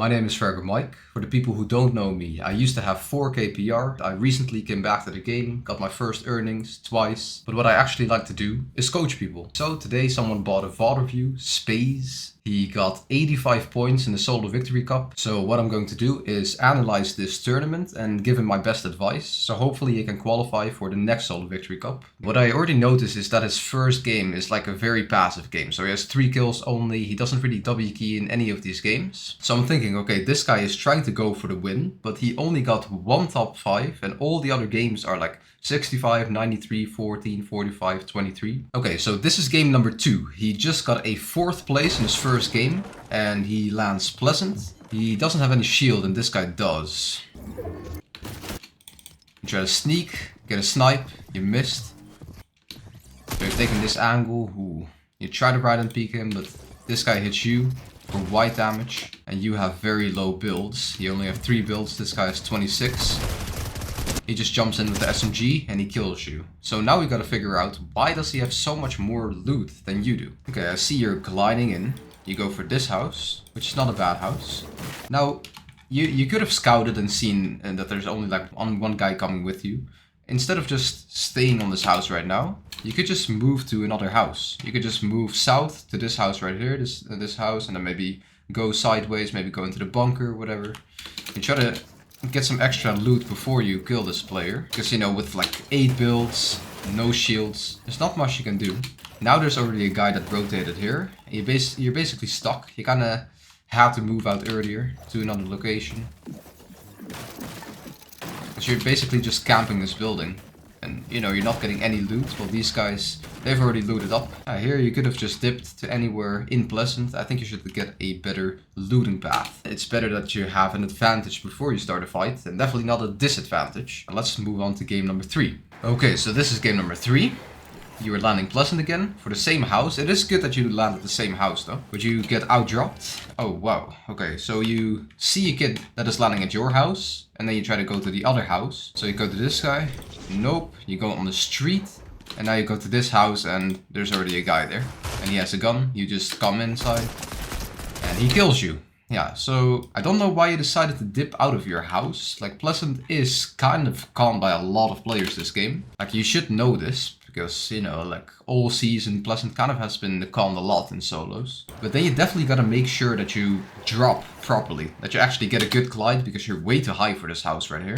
My name is Fragger Mike. For the people who don't know me, I used to have 4K PR. I recently came back to the game, got my first earnings twice. But what I actually like to do is coach people. So today someone bought a VOD review, Space. He got 85 points in the Solo Victory Cup. So what I'm going to do is analyze this tournament and give him my best advice. So hopefully he can qualify for the next Solo Victory Cup. What I already noticed is that his first game is like a very passive game. So he has 3 kills only. He doesn't really W key in any of these games. So I'm thinking, okay, this guy is trying to go for the win, but he only got 1 top 5 and all the other games are like 65, 93, 14, 45, 23. Okay, so this is game number 2. He just got a 4th place in his first game and he lands Pleasant. He doesn't have any shield and this guy does. You try to sneak, get a snipe, you missed. So you're taking this angle. Ooh. You try to ride and peek him, but this guy hits you for white damage and you have very low builds. You only have 3 builds, this guy has 26. He just jumps in with the SMG and he kills you. So now we gotta figure out, why does he have so much more loot than you do? Okay, I see you're gliding in. You go for this house, which is not a bad house. Now, you could have scouted and seen that there's only like one guy coming with you. Instead of just staying on this house right now, you could just move to another house. You could just move south to this house right here, this house, and then maybe go sideways, maybe go into the bunker, whatever. You try to get some extra loot before you kill this player. Because, you know, with like 8 builds, no shields, there's not much you can do. Now there's already a guy that rotated here. You're basically stuck. You kinda have to move out earlier to another location. Because you're basically just camping this building. And, you know, you're not getting any loot. Well, these guys, they've already looted up. Here you could have just dipped to anywhere in Pleasant. I think you should get a better looting path. It's better that you have an advantage before you start a fight, and definitely not a disadvantage. And let's move on to game number 3. Okay, so this is game number 3. You are landing Pleasant again for the same house. It is good that you land at the same house though. But you get outdropped. Oh wow. Okay, so you see a kid that is landing at your house. And then you try to go to the other house. So you go to this guy. Nope. You go on the street. And now you go to this house and there's already a guy there. And he has a gun. You just come inside. And he kills you. Yeah, so I don't know why you decided to dip out of your house. Like, Pleasant is kind of conned by a lot of players this game. Like, you should know this. Because, you know, like all season, Pleasant kind of has been conned a lot in solos. But then you definitely gotta make sure that you drop properly. That you actually get a good glide, because you're way too high for this house right here.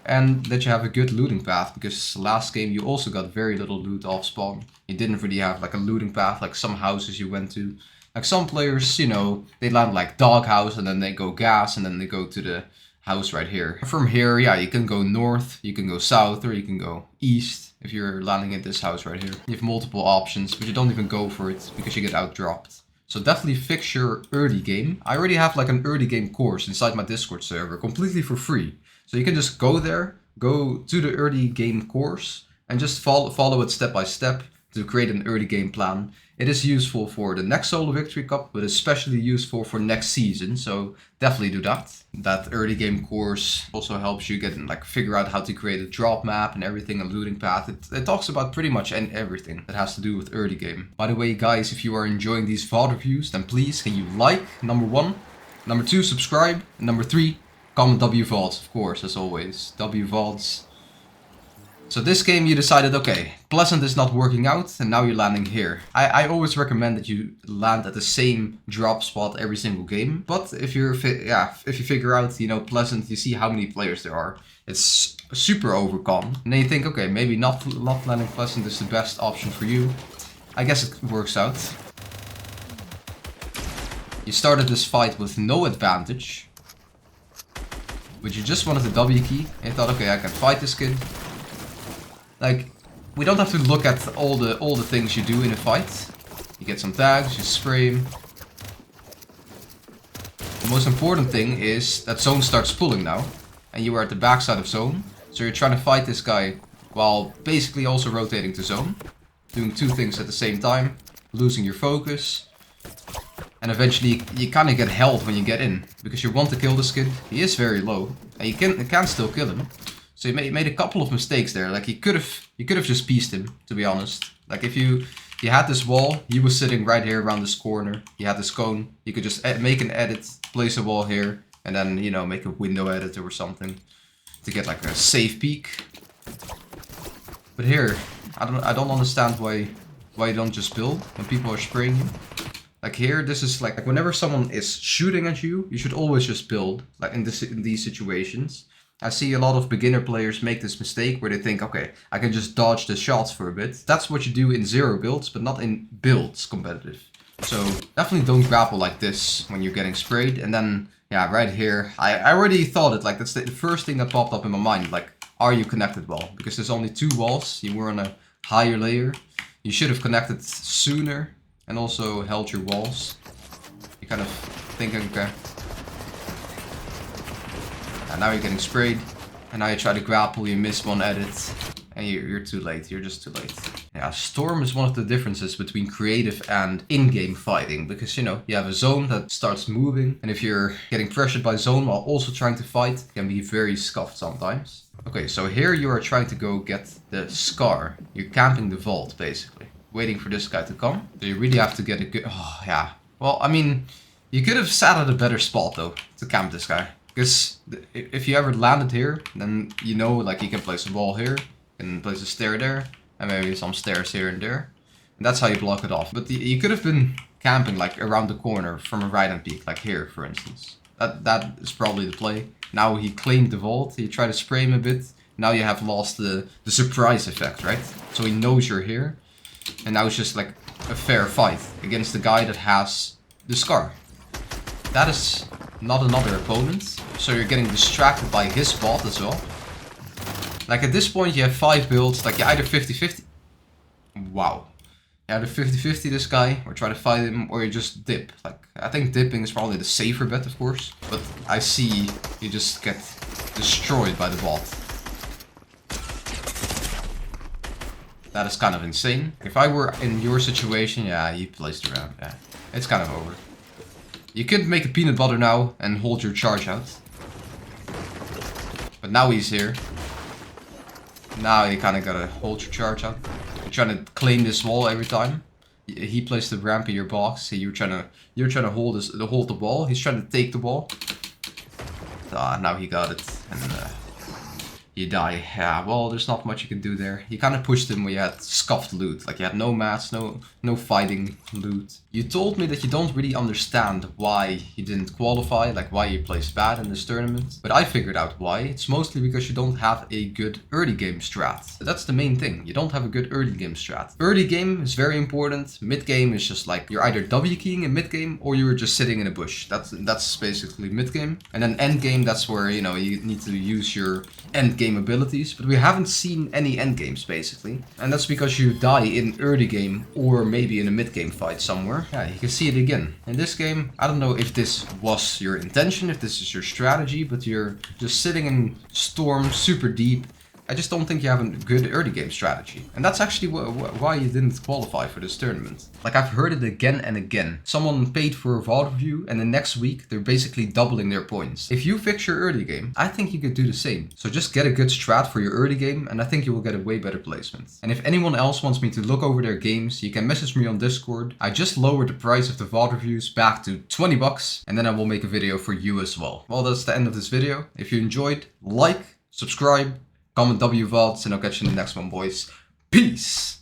And that you have a good looting path, because last game you also got very little loot off spawn. You didn't really have like a looting path like some houses you went to. Like some players, you know, they land like doghouse and then they go gas and then they go to the house right here. From here, yeah, you can go north, you can go south, or you can go east. If you're landing at this house right here. You have multiple options, but you don't even go for it because you get outdropped. So definitely fix your early game. I already have like an early game course inside my Discord server, completely for free. So you can just go there, go to the early game course, and just follow it step by step to create an early game plan. It is useful for the next Solo Victory Cup, but especially useful for next season. So definitely do that. That early game course also helps you get like figure out how to create a drop map and everything, a looting path. It talks about pretty much everything that has to do with early game. By the way, guys, if you are enjoying these VOD reviews, then please can you like, number 1, number 2, subscribe, and number 3, comment WVODs, of course, as always. WVODs. So this game you decided, okay, Pleasant is not working out and now you're landing here. I always recommend that you land at the same drop spot every single game. But if you figure out, you know, Pleasant, you see how many players there are. It's super overcon. And then you think, okay, maybe not landing Pleasant is the best option for you. I guess it works out. You started this fight with no advantage. But you just wanted the W key and you thought, okay, I can fight this kid. Like, we don't have to look at all the things you do in a fight. You get some tags, you spray him. The most important thing is that zone starts pulling now. And you are at the backside of zone. So you're trying to fight this guy while basically also rotating to zone. Doing 2 things at the same time. Losing your focus. And eventually you kind of get held when you get in. Because you want to kill this kid. He is very low. And you can still kill him. So you made a couple of mistakes there. Like you could have just pieced him, to be honest. Like if you You had this wall, he was sitting right here around this corner. You had this cone, you could just make an edit, place a wall here, and then, you know, make a window edit or something to get like a safe peek. But here, I don't understand why you don't just build when people are spraying you. Like here, this is like whenever someone is shooting at you, you should always just build. Like in these situations, I see a lot of beginner players make this mistake where they think, okay, I can just dodge the shots for a bit. That's what you do in zero builds, but not in builds competitive. So definitely don't grapple like this when you're getting sprayed. And then, yeah, right here, I already thought it, like that's the first thing that popped up in my mind. Like, are you connected well? Because there's only 2 walls, you were on a higher layer. You should have connected sooner and also held your walls. You're kind of thinking, okay. And now you're getting sprayed. And now you try to grapple, you miss one edit. And you're too late, you're just too late. Yeah, Storm is one of the differences between creative and in-game fighting. Because, you know, you have a zone that starts moving. And if you're getting pressured by zone while also trying to fight, it can be very scuffed sometimes. Okay, so here you are trying to go get the Scar. You're camping the vault, basically. Waiting for this guy to come. So you really have to get a good... Oh, yeah. Well, I mean, you could have sat at a better spot, though, to camp this guy. Because if you ever landed here, then you know, like, you can place a wall here. You can place a stair there. And maybe some stairs here and there. And that's how you block it off. But you could have been camping, like, around the corner from a right-hand peak. Like here, for instance. That is probably the play. Now he claimed the vault, you try to spray him a bit. Now you have lost the surprise effect, right? So he knows you're here. And now it's just like a fair fight against the guy that has the Scar. That is not another opponent. So you're getting distracted by his bot as well. Like at this point you have 5 builds, like you either 50-50. Wow. You either 50-50 this guy, or try to fight him, or you just dip. Like, I think dipping is probably the safer bet, of course. But I see you just get destroyed by the bot. That is kind of insane. If I were in your situation, yeah, you placed around, yeah. It's kind of over. You could make a peanut butter now and hold your charge out. But now he's here. Now you kind of gotta hold your charge out. You're trying to claim this wall every time. He placed the ramp in your box. So you're trying to hold the ball. He's trying to take the ball. Ah, now he got it, and you die. Yeah, well, there's not much you can do there. You kind of pushed him when you had scuffed loot. Like you had no mats, no fighting loot. You told me that you don't really understand why you didn't qualify, like why you placed bad in this tournament. But I figured out why. It's mostly because you don't have a good early game strat. That's the main thing. You don't have a good early game strat. Early game is very important. Mid game is just like you're either W keying in mid game or you're just sitting in a bush. That's basically mid game. And then end game, that's where, you know, you need to use your end game abilities, but we haven't seen any end games basically, and that's because you die in early game or maybe in a mid game fight somewhere. Yeah, you can see it again in this game. I don't know if this was your intention, if this is your strategy, but you're just sitting in Storm super deep. I just don't think you have a good early game strategy. And that's actually why you didn't qualify for this tournament. Like, I've heard it again and again. Someone paid for a VOD review and the next week they're basically doubling their points. If you fix your early game, I think you could do the same. So just get a good strat for your early game and I think you will get a way better placement. And if anyone else wants me to look over their games, you can message me on Discord. I just lowered the price of the VOD reviews back to 20 bucks and then I will make a video for you as well. Well, that's the end of this video. If you enjoyed, like, subscribe, comment WVODs, and I'll catch you in the next one, boys. Peace!